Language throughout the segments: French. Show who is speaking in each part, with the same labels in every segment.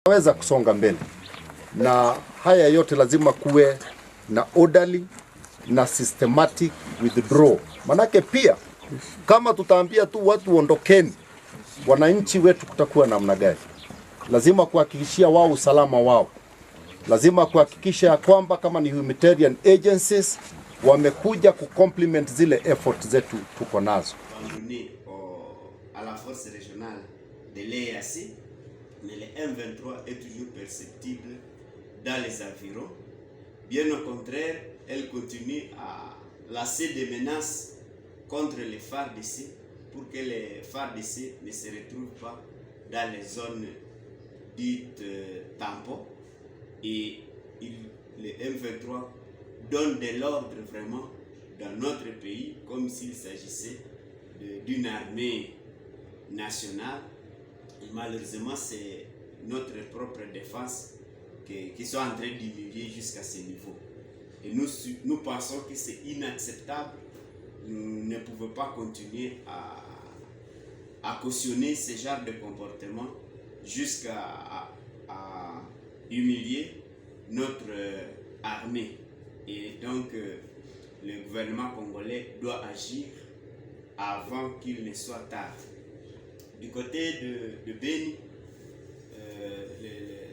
Speaker 1: weza kusonga mbele, na haya yote lazima kuwe na orderly na systematic withdrawal. Manake pia kama tutaambia tu watu ondokeni, wananchi wetu kutakuwa namna gani? Lazima kuhakikishia wao usalama wao. Lazima kuhakikisha kwamba kama ni humanitarian agencies wamekuja kucomplement zile effort zetu tuko nazo.
Speaker 2: À la force régionale de l'EAC, mais le M23 est toujours perceptible dans les environs. Bien au contraire, elle continue à lancer des menaces contre les FARDC pour que les FARDC ne se retrouvent pas dans les zones dites tampons. Et le M23 donne de l'ordre vraiment dans notre pays comme s'il s'agissait d'une armée nationale. Et malheureusement, c'est notre propre défense qui sont en train d'humilier jusqu'à ce niveau. Et nous pensons que c'est inacceptable. Nous ne pouvons pas continuer à cautionner ce genre de comportement jusqu'à humilier notre armée. Et donc, le gouvernement congolais doit agir avant qu'il ne soit tard. Du côté de Beni,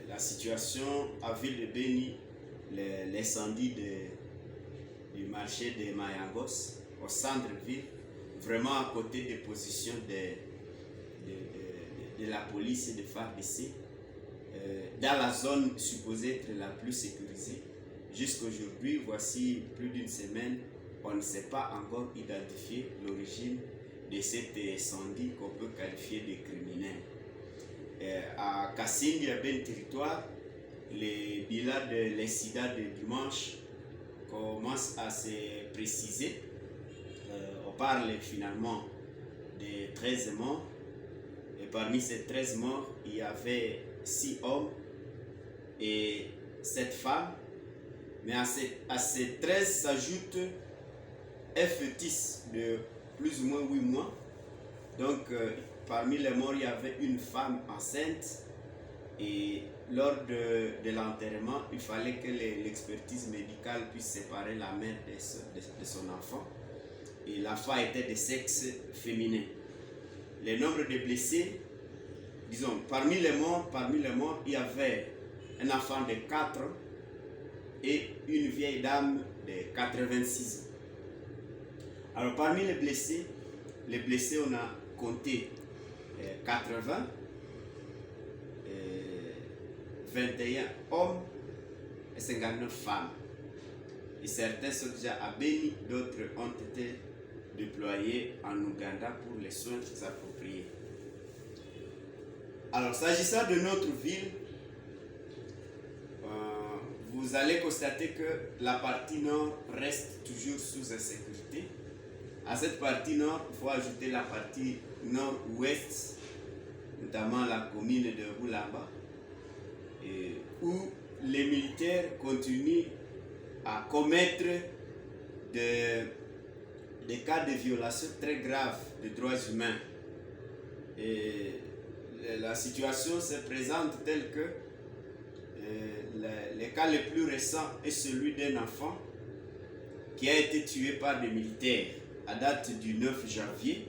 Speaker 2: la situation à ville de Beni, l'incendie du marché de Mayangos au centre-ville, vraiment à côté des positions de la police et de FARDC, dans la zone supposée être la plus sécurisée. Jusqu'aujourd'hui, voici plus d'une semaine, on ne sait pas encore identifier l'origine de cet incendie qu'on peut qualifier de criminel. À Kassim, il y avait un territoire, les bilans de l'incident de dimanche commencent à se préciser. On parle finalement de 13 morts, et parmi ces 13 morts, il y avait 6 hommes et 7 femmes. Mais à ces 13 s'ajoute un fœtus de plus ou moins 8 mois. Donc, parmi les morts, il y avait une femme enceinte. Et lors de l'enterrement, il fallait que l'expertise médicale puisse séparer la mère de son enfant. Et l'enfant était de sexe féminin. Le nombre de blessés, disons, parmi les morts, il y avait un enfant de 4 ans et une vieille dame de 86 ans. Alors parmi les blessés, on a compté 80, 21 hommes et 59 femmes. Et certains sont déjà à Beni, d'autres ont été déployés en Ouganda pour les soins appropriés. Alors s'agissant de notre ville, vous allez constater que la partie nord reste toujours sous insécurité. À cette partie nord, il faut ajouter la partie nord-ouest, notamment la commune de Roulamba, où les militaires continuent à commettre des cas de violation très graves des droits humains. Et la situation se présente telle que le cas le plus récent est celui d'un enfant qui a été tué par des militaires à date du 9 janvier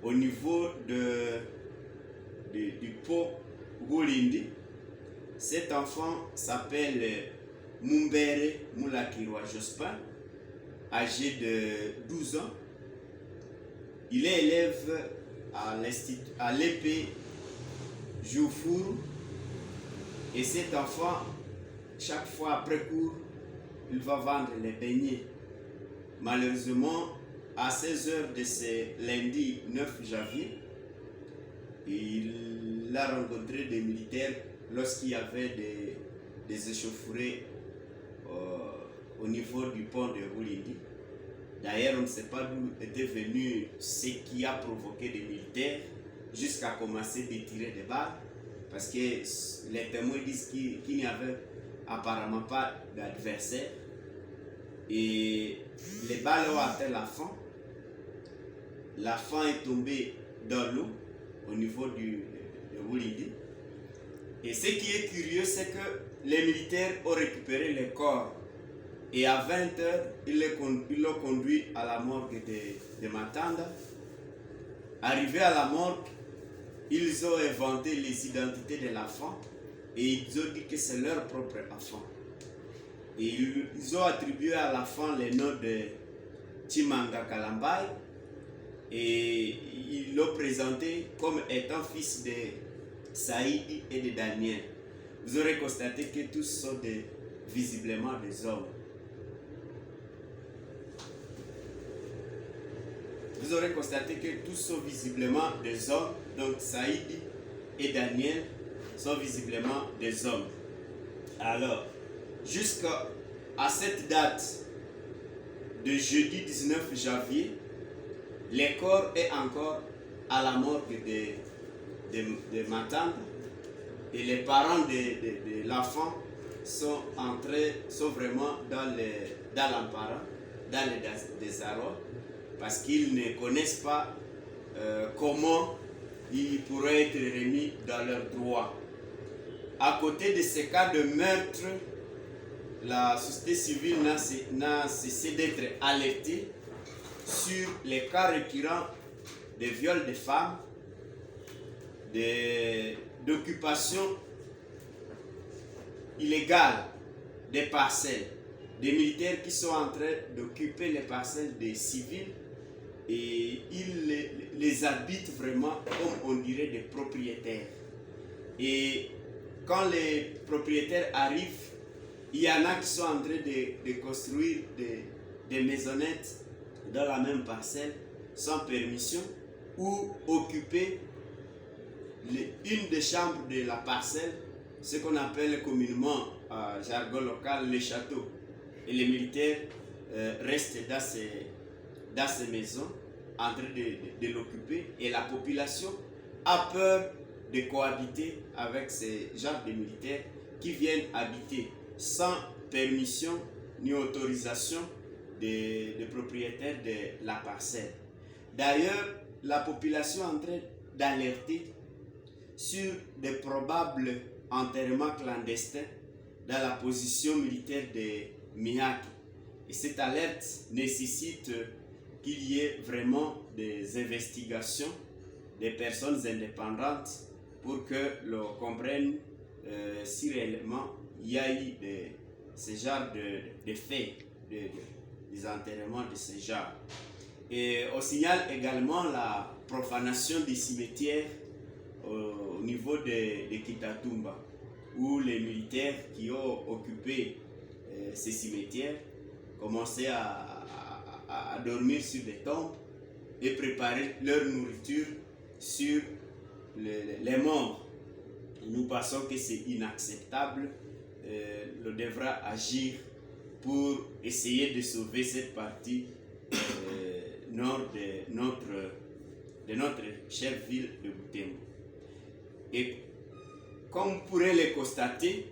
Speaker 2: au niveau du pont Goulindi. Cet enfant s'appelle Mumbere Moulakirwa Jospin, âgé de 12 ans. Il est élève à l'épée Joufour. Et cet enfant, chaque fois après cours, il va vendre les beignets. Malheureusement, à 16h de ce lundi 9 janvier, il a rencontré des militaires lorsqu'il y avait des échauffourées au niveau du pont de Roulindi. D'ailleurs, on ne sait pas d'où était venu ce qui a provoqué des militaires jusqu'à commencer à tirer des balles. Parce que les témoins disent qu'il n'y avait apparemment pas d'adversaire. Et les balles ont atteint l'enfant. L'enfant est tombé dans l'eau au niveau de Woulidi. Et ce qui est curieux, c'est que les militaires ont récupéré les corps. Et à 20h, ils l'ont conduit à la morgue de Matanda. Arrivé à la morgue, ils ont inventé les identités de l'enfant et ils ont dit que c'est leur propre enfant. Et ils ont attribué à l'enfant le nom de Chimanga Kalambay et ils l'ont présenté comme étant fils de Saïdi et de Daniel. Vous aurez constaté que tous sont visiblement des hommes. Vous aurez constaté que tous sont visiblement des hommes. Donc Saïdi et Daniel sont visiblement des hommes. Alors, jusqu'à cette date de jeudi 19 janvier, les corps est encore à la morgue de Matanda et les parents de l'enfant sont vraiment dans l'embarras, dans le désarroi, parce qu'ils ne connaissent pas comment ils pourraient être remis dans leurs droits. À côté de ces cas de meurtre, la société civile n'a cessé d'être alertée sur les cas récurrents de viols de femmes, d'occupation illégale des parcelles, des militaires qui sont en train d'occuper les parcelles des civils et ils les habitent vraiment comme on dirait des propriétaires. Et quand les propriétaires arrivent, il y en a qui sont en train de construire des maisonnettes dans la même parcelle sans permission ou occuper une des chambres de la parcelle, ce qu'on appelle communément en jargon local les châteaux. Et les militaires restent dans ces maisons en train de l'occuper et la population a peur de cohabiter avec ces genres de militaires qui viennent habiter sans permission ni autorisation des propriétaires de la parcelle. D'ailleurs, la population est en train d'alerter sur des probables enterrements clandestins dans la position militaire de Mihaki. Et cette alerte nécessite qu'il y ait vraiment des investigations des personnes indépendantes pour que l'on comprenne si réellement il y a eu ce genre de faits, des enterrements de ce genre. Et on signale également la profanation des cimetières au niveau de Kitatumba, où les militaires qui ont occupé ces cimetières commençaient à dormir sur des tombes et préparer leur nourriture sur les morts. Nous pensons que c'est inacceptable. On devra agir pour essayer de sauver cette partie nord de notre chère ville de Butembo. Et comme vous pourrez le constater,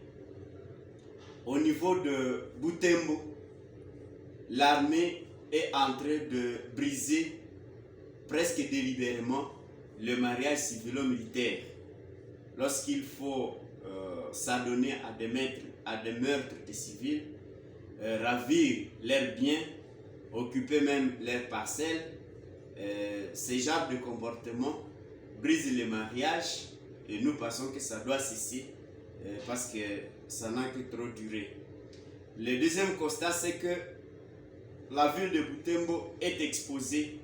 Speaker 2: au niveau de Butembo, l'armée est en train de briser presque délibérément le mariage civilo-militaire. Lorsqu'il faut s'adonner à des meurtres de civils, ravir leurs biens, occuper même leurs parcelles, ce genre de comportement brise le mariage et nous pensons que ça doit cesser parce que ça n'a que trop duré. Le deuxième constat, c'est que la ville de Butembo est exposée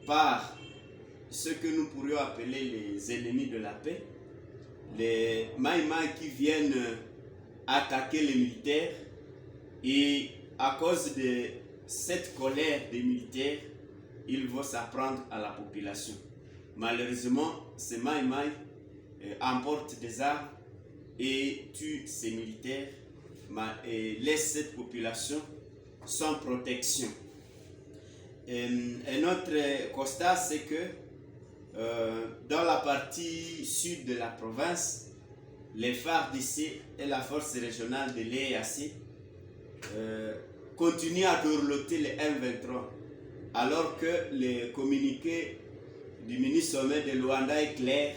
Speaker 2: par ce que nous pourrions appeler les ennemis de la paix, les Maïmaï qui viennent attaquer les militaires, et à cause de cette colère des militaires, ils vont s'apprendre à la population. Malheureusement, ces Maïmaï emportent des armes et tuent ces militaires et laissent cette population sans protection. Un autre constat, c'est que dans la partie sud de la province, les FARDC et la force régionale de l'EAC continuent à dorloter les M23, alors que le communiqué du ministre sommet de Luanda est clair,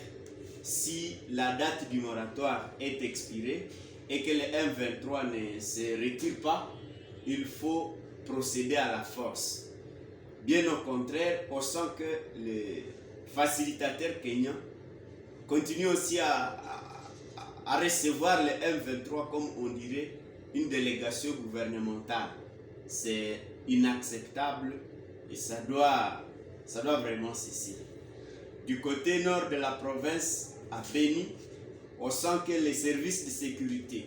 Speaker 2: si la date du moratoire est expirée et que le M23 ne se retire pas, il faut procéder à la force. Bien au contraire, on sent que les facilitateurs kenyans continuent aussi à recevoir le M23 comme on dirait une délégation gouvernementale. C'est inacceptable et ça doit vraiment cesser. Du côté nord de la province, à Beni, on sent que les services de sécurité,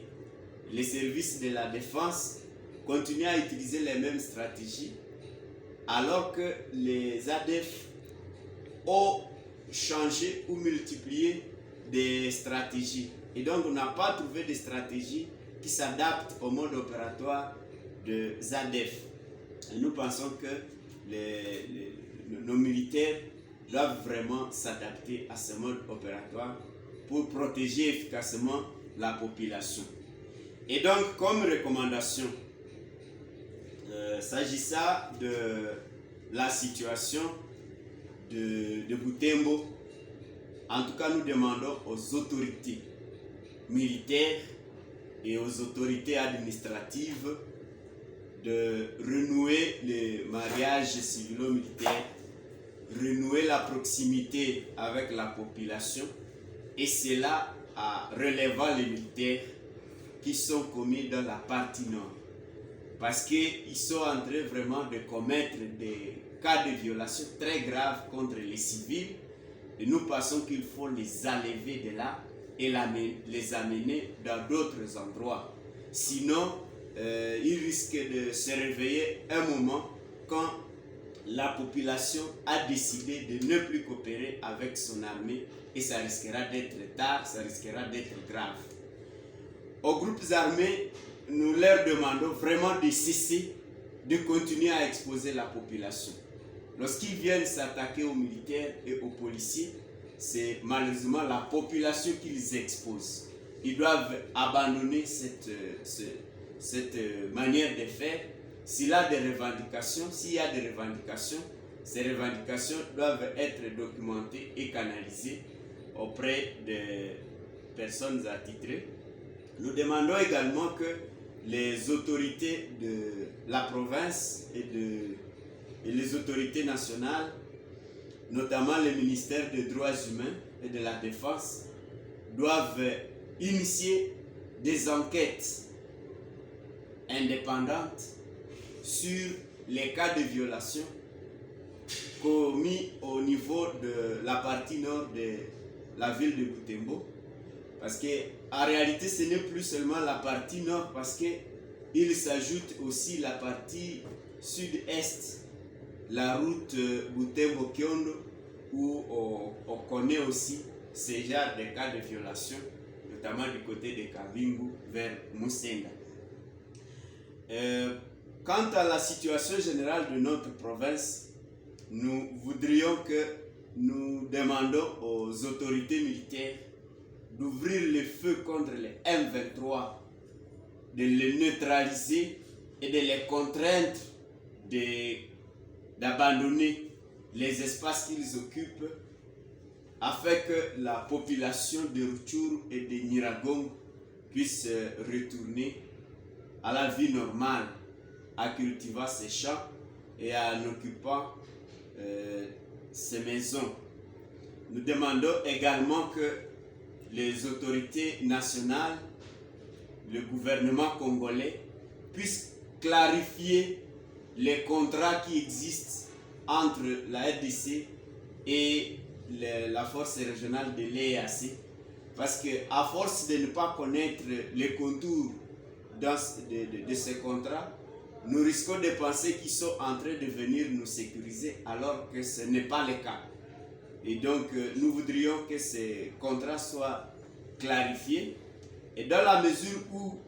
Speaker 2: les services de la défense continuent à utiliser les mêmes stratégies, alors que les ADF ont changé ou multiplié des stratégies. Et donc, on n'a pas trouvé de stratégie qui s'adapte au mode opératoire de ZADF. Et nous pensons que nos militaires doivent vraiment s'adapter à ce mode opératoire pour protéger efficacement la population. Et donc, comme recommandation, s'agissant de la situation de Butembo, en tout cas, nous demandons aux autorités militaires et aux autorités administratives de renouer le mariage civilo-militaire, renouer la proximité avec la population, et cela en relevant les militaires qui sont commis dans la partie nord. Parce qu'ils sont en train vraiment de commettre des cas de violation très graves contre les civils, et nous pensons qu'il faut les enlever de là et les amener dans d'autres endroits. Sinon, ils risquent de se réveiller un moment quand la population a décidé de ne plus coopérer avec son armée, et ça risquera d'être tard, ça risquera d'être grave. Aux groupes armés, nous leur demandons vraiment de cesser de continuer à exposer la population. Lorsqu'ils viennent s'attaquer aux militaires et aux policiers, c'est malheureusement la population qu'ils exposent. Ils doivent abandonner cette manière de faire. S'il y a des revendications, ces revendications doivent être documentées et canalisées auprès des personnes attitrées. Nous demandons également que les autorités de la province et les autorités nationales, notamment le ministère des Droits humains et de la Défense, doivent initier des enquêtes indépendantes sur les cas de violation commis au niveau de la partie nord de la ville de Butembo. Parce qu'en réalité, ce n'est plus seulement la partie nord, parce qu'il s'ajoute aussi la partie sud-est, la route Butembo-Kiondo, où on connaît aussi ce genre de cas de violation, notamment du côté de Kabingu vers Musenda. Quant à la situation générale de notre province, nous voudrions que nous demandons aux autorités militaires d'ouvrir le feu contre les M23, de les neutraliser et de les contraindre d'abandonner les espaces qu'ils occupent, afin que la population de Rutshuru et de Nyiragongo puisse retourner à la vie normale, en cultivant ses champs et en occupant ces maisons. Nous demandons également que les autorités nationales, le gouvernement congolais, puissent clarifier les contrats qui existent entre la RDC et la force régionale de l'EAC, parce qu'à force de ne pas connaître les contours de ces contrats, nous risquons de penser qu'ils sont en train de venir nous sécuriser, alors que ce n'est pas le cas. Et donc, nous voudrions que ces contrats soient clarifiés. Et dans la mesure où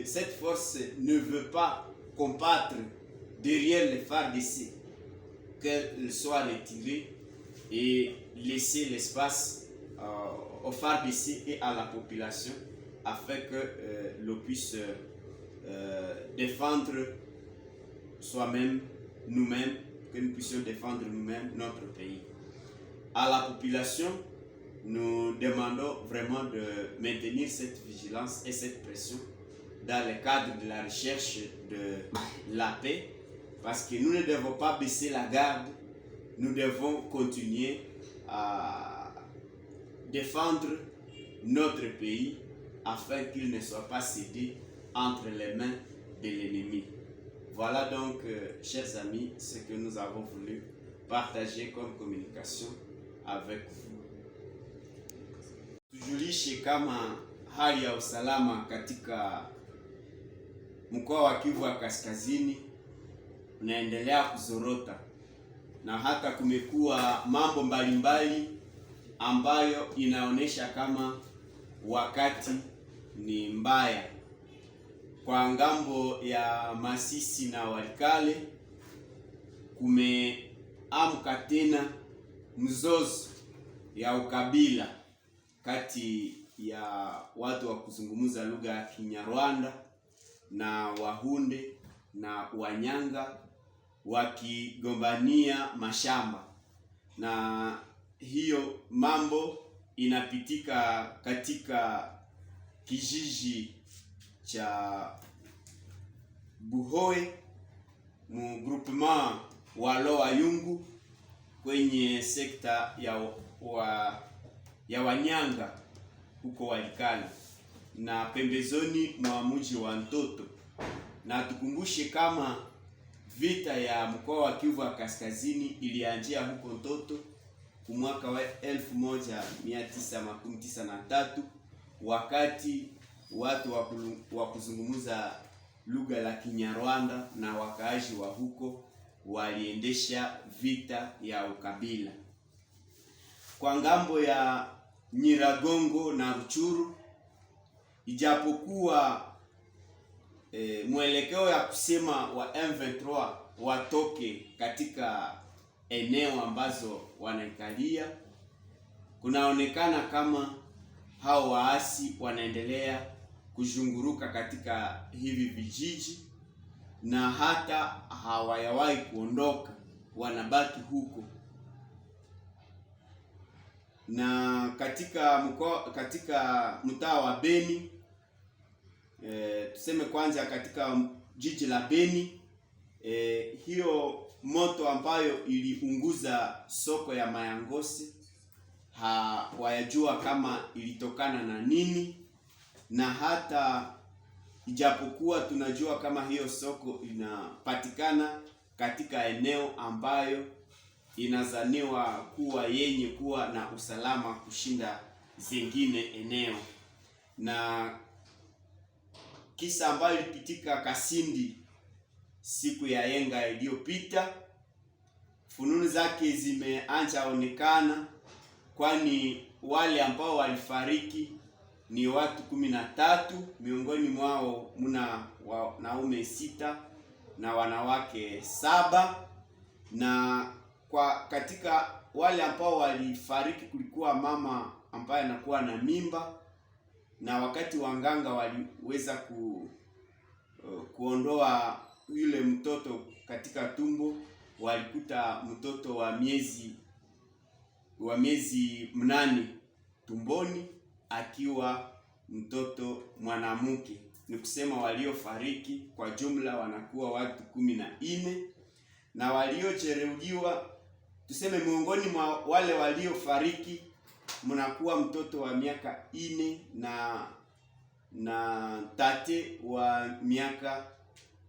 Speaker 2: cette force ne veut pas combattre derrière les FARDC, qu'elle soit retirée et laisser l'espace aux FARDC et à la population, afin que l'on puisse défendre soi-même, nous-mêmes, que nous puissions défendre nous-mêmes notre pays. À la population, nous demandons vraiment de maintenir cette vigilance et cette pression dans le cadre de la recherche de la paix, parce que nous ne devons pas baisser la garde, nous devons continuer à défendre notre pays afin qu'il ne soit pas cédé entre les mains de l'ennemi. Voilà donc, chers amis, ce que nous avons voulu partager comme communication avec vous. Tujulishe kama hali ya usalama katika mkoa wa Kivu ya Kaskazini unaendelea kuzorota, na hata kumekuwa mambo mbalimbali ambayo inaonyesha kama wakati ni mbaya. Kwa ngambo ya Masisi na Walikale kumeamka tena mzozo ya ukabila kati ya watu wa kuzungumza lugha ya Kinyarwanda na Wahunde na Wanyanga wakigombania mashamba, na hiyo mambo inapitika katika kijiji cha Buhoe mu groupement wa Loa Yungu kwenye sekta ya Wanyanga huko Walikale na pembezoni mwa mji wa Ntoto. Na tukumbushe kama vita ya mkoa wa Kivu ya Kaskazini ilianzia huko Ntoto mwaka wa 1993 wakati watu wa kuzungumza lugha la Kinyarwanda na wakaaji wa huko waliendesha vita ya ukabila. Kwa ngambo ya Nyiragongo na Ruchuru, ijapokuwa mwelekeo ya kusema wa M23 watoke katika eneo ambazo wanaikalia, kunaonekana kama hao waasi wanaendelea kuzunguruka katika hivi vijiji na hata hawayawahi kuondoka, wanabaki huko. Na katika mtaa wa Beni, tuseme kwanza katika jiji la Beni, hiyo moto ambayo iliunguza soko ya Mayangose hawajua kama ilitokana na nini, na hata ijapokuwa tunajua kama hiyo soko inapatikana katika eneo ambayo inazaniwa kuwa yenye kuwa na usalama kushinda zingine eneo, na kisa ambayo ilipitika Kasindi siku ya yenga iliyopita, fununu zake zimeanza onekana, kwani wale ambao walifariki ni watu 13, miongoni mwao muna wanaume 6 na wanawake 7, na katika wale ambao walifariki kulikuwa mama ambaye anakuwa na mimba, na wakati wanganga waliweza kuondoa yule mtoto katika tumbo, walikuta mtoto wa miezi 8 tumboni akiwa mtoto mwanamke. Ni kusema waliofariki kwa jumla wanakuwa watu 14, na waliojeruhiwa tuseme miongoni mwa wale waliofariki mnakuwa mtoto wa miaka 4 na tate wa miaka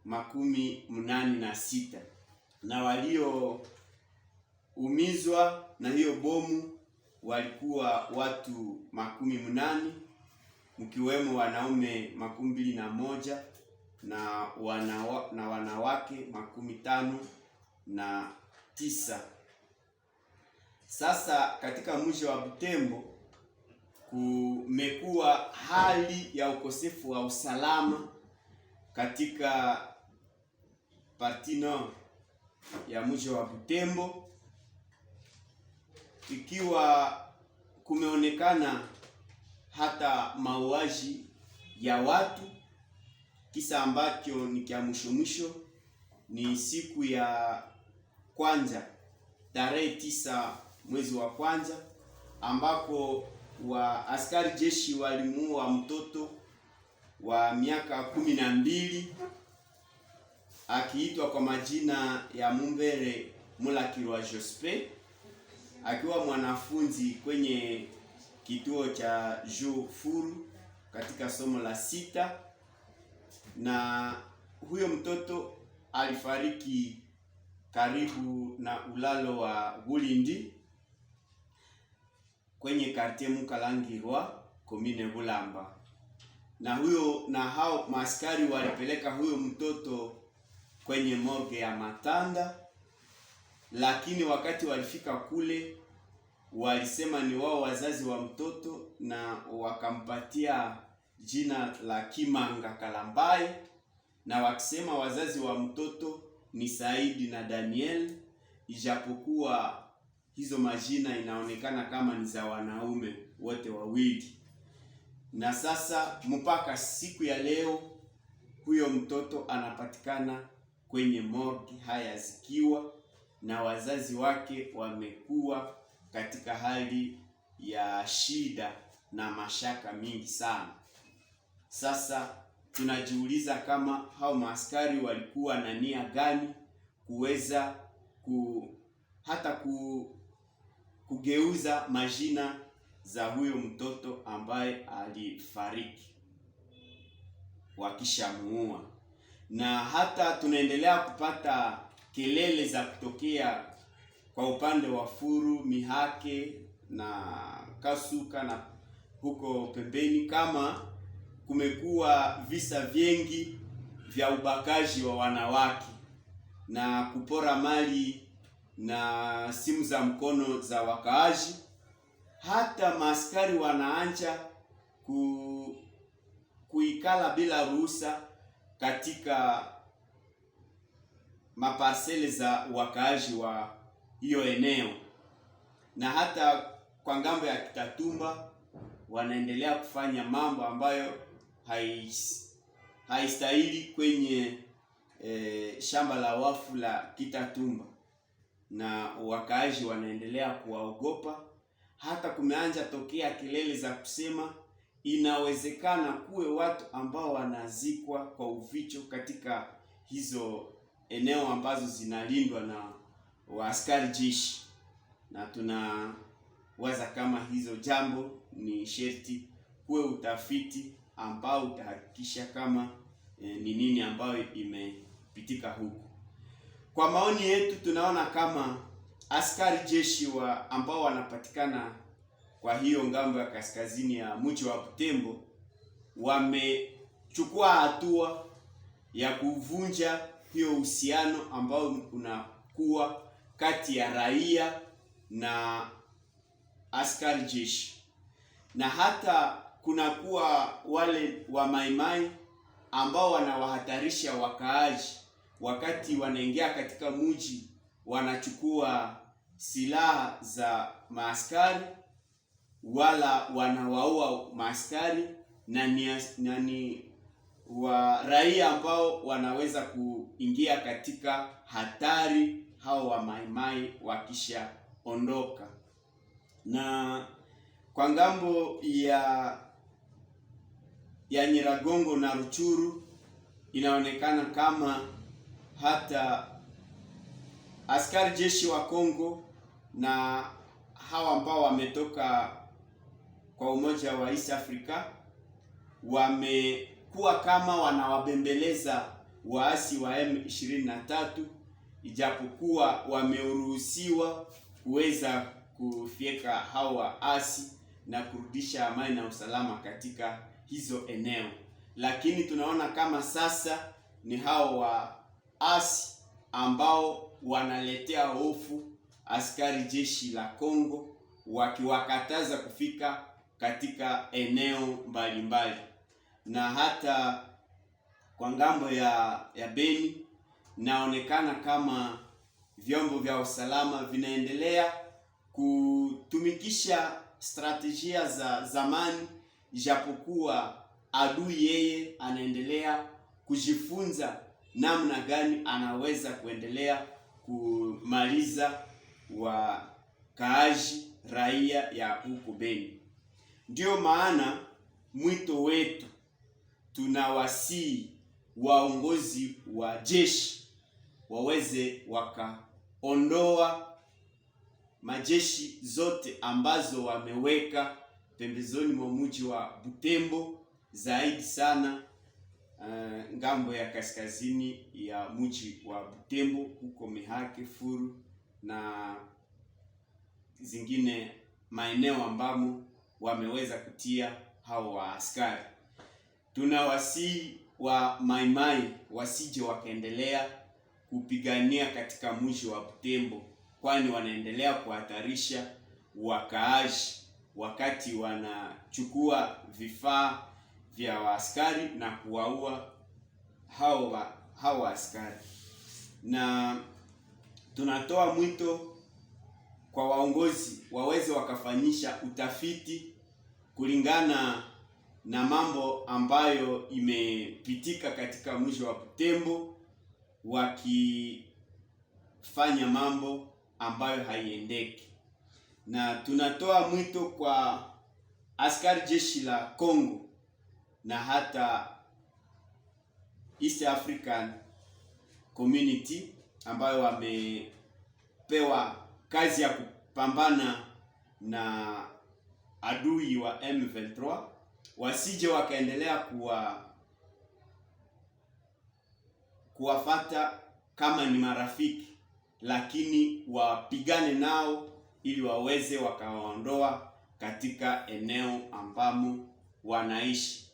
Speaker 2: 86, na walioumizwa na hiyo bomu walikuwa watu 80, mkiwemo wanaume 21 na wanawake 59. Sasa katika mji wa Butembo kumekuwa hali ya ukosefu wa usalama katika parti nord ya mji wa Butembo, ikiwa kumeonekana hata mauaji ya watu. Kisa ambacho ni kia mwisho ni siku ya kwanza tarehe 9 mwezi wa kwanza, ambako wa askari jeshi walimuua mtoto wa miaka 12 akiitwa kwa majina ya Mumbere Mulakirwa Jospe, akiwa mwanafunzi kwenye kituo cha Jofuru katika somo la 6, na huyo mtoto alifariki karibu na ulalo wa Bulindi kwenye quartier Mukalangirwa commune Bulamba. Na hao maaskari walipeleka huyo mtoto kwenye morgue ya Matanda, lakini wakati walifika kule walisema ni wao wazazi wa mtoto na wakampatia jina la Kimanga Kalambai, na wakisema wazazi wa mtoto ni Saidi na Daniel, ijapokuwa hizo majina inaonekana kama ni za wanaume wote wawili. Na sasa mpaka siku ya leo huyo mtoto anapatikana kwenye morgue haya zikiwa, na wazazi wake wamekuwa katika hali ya shida na mashaka mingi sana. Sasa tunajiuliza kama hao maaskari walikuwa na nia gani kuweza kugeuza majina za huyo mtoto ambaye alifariki wakishamuua. Na hata tunaendelea kupata kelele za kutokea kwa upande wa Furu, Mihake na Kasuka na huko pembeni, kama kumekuwa visa vingi vya ubakaji wa wanawake na kupora mali na simu za mkono za wakaaji. Hata maaskari wanaanja kuikala bila ruhusa katika maparsele za wakaaji wa hiyo eneo, na hata kwa ngambo ya Kitatumba wanaendelea kufanya mambo ambayo haistahili kwenye shamba la wafu la Kitatumba, na wakaaji wanaendelea kuwaogopa. Hata kumeanja tokea kelele za kusema inawezekana kuwe watu ambao wanazikwa kwa uficho katika hizo eneo ambazo zinalindwa na waaskari jeshi, na tunawaza kama hizo jambo ni sherti kuwe utafiti ambao utahakikisha kama ni nini ambayo imepitika huku. Kwa maoni yetu tunaona kama askari jeshi ambao wanapatikana kwa hiyo ngambo ya kaskazini ya mji wa Butembo wamechukua hatua ya kuvunja hiyo uhusiano ambao unakuwa kati ya raia na askari jeshi, na hata kunakuwa wale wa maimai ambao wanawahatarisha wakaaji wakati wanaingia katika mji, wanachukua silaha za maaskari wala wanawaua maaskari, na ni wa raia ambao wanaweza kuingia katika hatari hao wa maimai wakisha ondoka. Na kwa ngambo ya Nyiragongo na Ruchuru inaonekana kama hata askari jeshi wa Kongo na hawa ambao wametoka kwa Umoja wa East Africa wamekuwa kama wanawabembeleza waasi wa M23, ijapokuwa wameruhusiwa kuweza kufyeka hao waasi na kurudisha amani na usalama katika hizo eneo. Lakini tunaona kama sasa ni hao waasi ambao wanaletea hofu askari jeshi la Kongo, wakiwakataza kufika katika eneo mbalimbali. Na hata kwa ngambo ya Beni naonekana kama vyombo vya usalama vinaendelea kutumikisha strategia za zamani, ijapokuwa adui yeye anaendelea kujifunza namna gani anaweza kuendelea kumaliza wakaaji raia ya huko Beni. Ndio maana mwito wetu, tunawasihi waongozi wa jeshi waweze wakaondoa majeshi zote ambazo wameweka pembezoni mwa mji wa Butembo, zaidi sana ngambo ya kaskazini ya mji wa Butembo, huko Mihake, Furu na zingine maeneo ambamo wameweza kutia hao wa askari. Tunawasihi wa maimai wasije wakaendelea kupigania katika mji wa Butembo, kwani wanaendelea kuhatarisha wakaaji wakati wanachukua vifaa vya askari na kuwaua hao askari. Na tunatoa mwito kwa waongozi waweze wakafanyisha utafiti kulingana na mambo ambayo imepitika katika mji wa Butembo, wakifanya mambo ambayo haiendeki. Na tunatoa mwito kwa askari jeshi la Kongo na hata East African Community ambayo wamepewa kazi ya kupambana na adui wa M23, wasije wakaendelea kuwafata kama ni marafiki, lakini wapigane nao ili waweze wakawaondoa katika eneo ambamo wanaishi.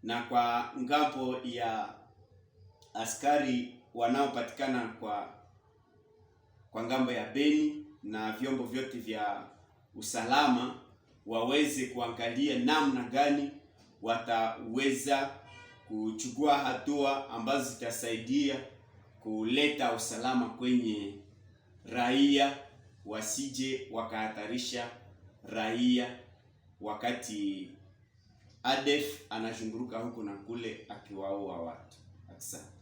Speaker 2: Na kwa ngambo ya askari wanaopatikana kwa ngambo ya Beni na vyombo vyote vya usalama, waweze kuangalia namna gani wataweza kuchukua hatua ambazo zitasaidia kuleta usalama kwenye raia, wasije wakahatarisha raia wakati ADF anazunguruka huko na kule akiwaua watu. Asante.